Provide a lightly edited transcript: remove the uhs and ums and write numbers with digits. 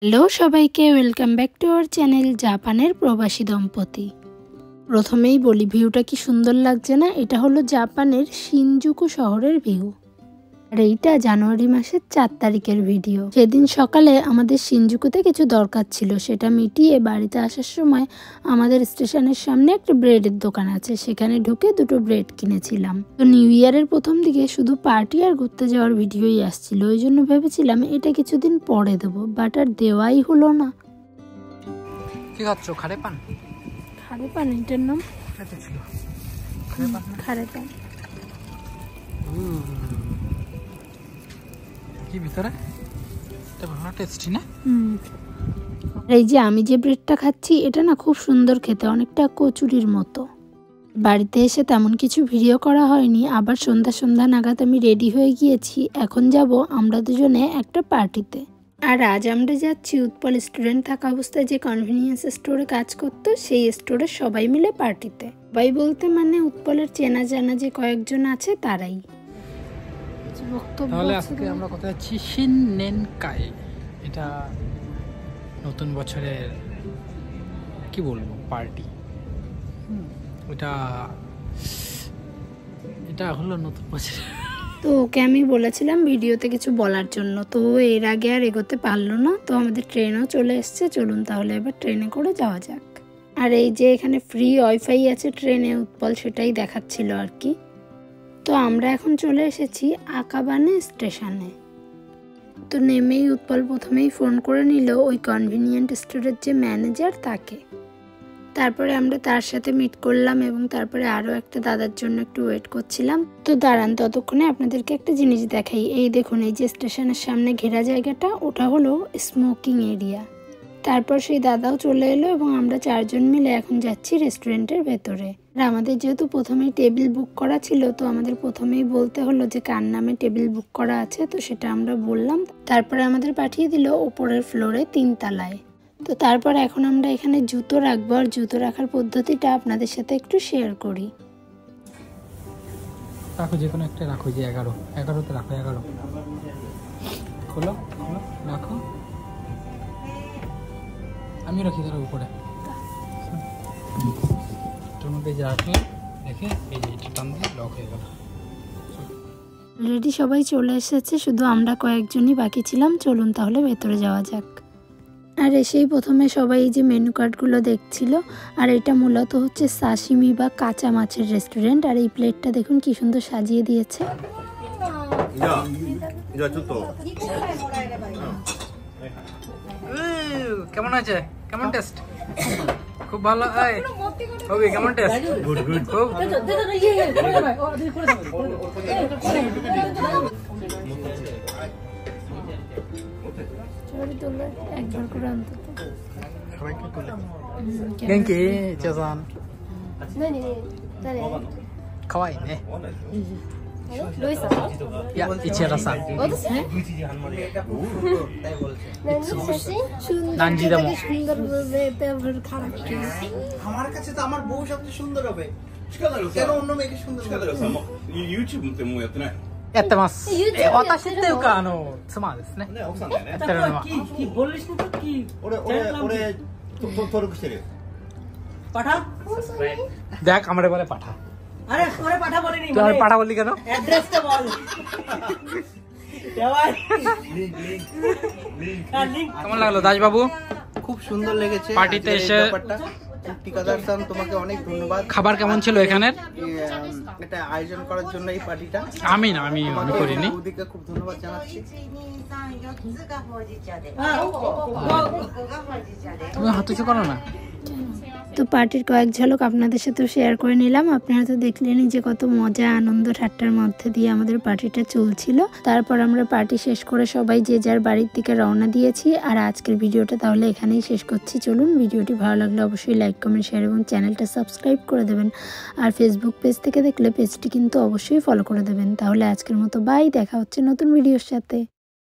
Hello সবাইকে, welcome back to our channel জাপানের প্রবাসী দম্পতি। প্রথমেই বলি, ভিউটা কি সুন্দর লাগছে না? এটা হলো জাপানের শিনজুকু শহরের ভিউ। আর এইটা জানুয়ারি মাসের 4 তারিখের ভিডিও। সেদিন সকালে আমাদের শিনজুকুতে কিছু দরকার ছিল, সেটা মিটিয়ে বাড়িতে আসার সময় আমাদের স্টেশনের সামনে একটা ব্রেডের দোকান আছে, সেখানে ঢুকে দুটো ব্রেড কিনেছিলাম। তো নিউ ইয়ারের প্রথম দিকে শুধু পার্টি আর ঘুরতে যাওয়ার ভিডিওই আসছিল, ওই জন্য ভেবেছিলাম এটা কিছুদিন পরে দেবো, বাট আর দেওয়াই হলো না। কি খাচ্ছ? খারে পান? খারে পান এটার নাম? খারে পান। কি ভিতরে? এটা ভালো টেস্টি না? এই যে আমি যে ব্রেডটা খাচ্ছি, এটা না খুব সুন্দর খেতে, অনেকটা কচুরির মতো। বাড়িতে এসে তেমন কিছু ভিডিও করা হয়নি। আবার সন্ধ্যা নাগাদ আমি রেডি হয়ে গিয়েছি। এখন যাব আমরা দুজনে একটা পার্টিতে। আর আজ আমরা যাচ্ছি উৎপল স্টুডেন্ট থাকা অবস্থায় যে কনভিনিয়েন্স স্টোরে কাজ করতো, সেই স্টোরে সবাই মিলে পার্টিতে। সবাই বলতে মানে উৎপলের চেনা জানা যে কয়েকজন আছে তারাই। তাহলে আজকে আমরা কোথায় যাচ্ছি? শিননেনকাই। এটা নতুন বছরের কি বলবো পার্টি। এটা হলো নতুন বছর। তো ওকে আমি বলেছিলাম ভিডিওতে কিছু বলার জন্য, তো এর আগে আর এগোতে পারলো না। তো আমাদের ট্রেনও চলে এসছে, চলুন তাহলে এবার ট্রেনে করে যাওয়া যাক। আর এই যে এখানে ফ্রি ওয়াইফাই আছে ট্রেনে, উৎপল সেটাই দেখাচ্ছিল আর কি। তো আমরা এখন চলে এসেছি আকাবানে স্টেশনে। তো নেমেই উৎপল প্রথমেই ফোন করে নিল ওই কনভিনিয়েন্ট স্টোরের যে ম্যানেজার তাকে। তারপরে আমরা তার সাথে মিট করলাম এবং তারপরে আরও একটা দাদার জন্য একটু ওয়েট করছিলাম। তো দাঁড়ান, ততক্ষণে আপনাদেরকে একটা জিনিস দেখাই। এই দেখুন, এই যে স্টেশনের সামনে ঘেরা জায়গাটা, ওটা হলো স্মোকিং এরিয়া। তারপর সেই দাদাও চলে এলো এবং আমরা চারজন মিলে এখন যাচ্ছি রেস্টুরেন্টের ভেতরে। আর আমাদের যেহেতু প্রথমেই টেবিল বুক করা ছিল, তো আমাদের প্রথমেই বলতে হলো যে কার নামে টেবিল বুক করা আছে। তো সেটা আমরা বললাম। তারপরে আমাদের পাঠিয়ে দিল ওপরের ফ্লোরে 3 তলায়। তো তারপর এখন আমরা এখানে জুতো রাখবো, আর জুতো রাখার পদ্ধতিটা আপনাদের সাথে একটু শেয়ার করি। রাখো, যে কোনো একটা রাখো, যে 11তে রাখো। 11 খোলো রাখো। আমি রাখি তার উপরে। এটার মধ্যে যে রাখলে দেখে এই যে এটা টান দিয়ে লক হয়ে গেল। অলরেডি সবাই চলে এসেছে, শুধু আমরা কয়েকজনই বাকি ছিলাম। চলুন তাহলে ভেতরে যাওয়া যাক। আর এসেই প্রথমে সবাই এই যে মেনু কার্ডগুলো দেখছিল। আর এটা মূলত হচ্ছে সাশিমি বা কাঁচা মাছের রেস্টুরেন্ট। আর এই প্লেটটা দেখুন কি সুন্দর সাজিয়ে দিয়েছে। কেমন আছে? কেমন টেস্ট? খুব ভালো। ওকে, কেমন টেস্ট? গুড খুব। একবার করে অন্তত元気ちゃさん。かわいいね。ロイさん？いや、市原さん。私ね。何時でも。আমার কাছে তো আমার বউ সবচেয়ে সুন্দর হবে। কেন অন্য মেয়েকে সুন্দর YouTube ってもうやってない？やってます。私っていうか妻ですね。ね、奥さんだよね。やってるのは。俺登録してるよ。পাঠা দেখ আমারে বলে পাঠা। আরে তোরে পাঠা বলিনি, তুই আমারে পাঠা বললি কেন? অ্যাড্রেসটা বল। দেওয়াই লিংক। কেমন লাগলো দাস বাবু? খুব সুন্দর লেগেছে পার্টিতে এসে। ঠিকাদার তোমাকে অনেক ধন্যবাদ। খাবার কেমন ছিল এখানের? এটা আয়োজন করার জন্য এই পার্টিটা। আমি করিনি। ওদিকে খুব ধন্যবাদ জানাচ্ছি। তুমি হাতুচু করো না। তো পার্টির কয়েক ঝলক আপনাদের সাথে শেয়ার করে নিলাম। আপনারা তো দেখলেনই যে কত মজা আনন্দ ঠাট্টার মধ্যে দিয়ে আমাদের পার্টিটা চলছিল। তারপর আমরা পার্টি শেষ করে সবাই যে যার বাড়ির দিকে রওনা দিয়েছি। আর আজকের ভিডিওটা তাহলে এখানেই শেষ করছি। চলুন, ভিডিওটি ভালো লাগলে অবশ্যই লাইক, কমেন্ট, শেয়ার এবং চ্যানেলটা সাবস্ক্রাইব করে দেবেন। আর ফেসবুক পেজ থেকে দেখলে পেজটি কিন্তু অবশ্যই ফলো করে দেবেন। তাহলে আজকের মতো বাই, দেখা হচ্ছে নতুন ভিডিওর সাথে।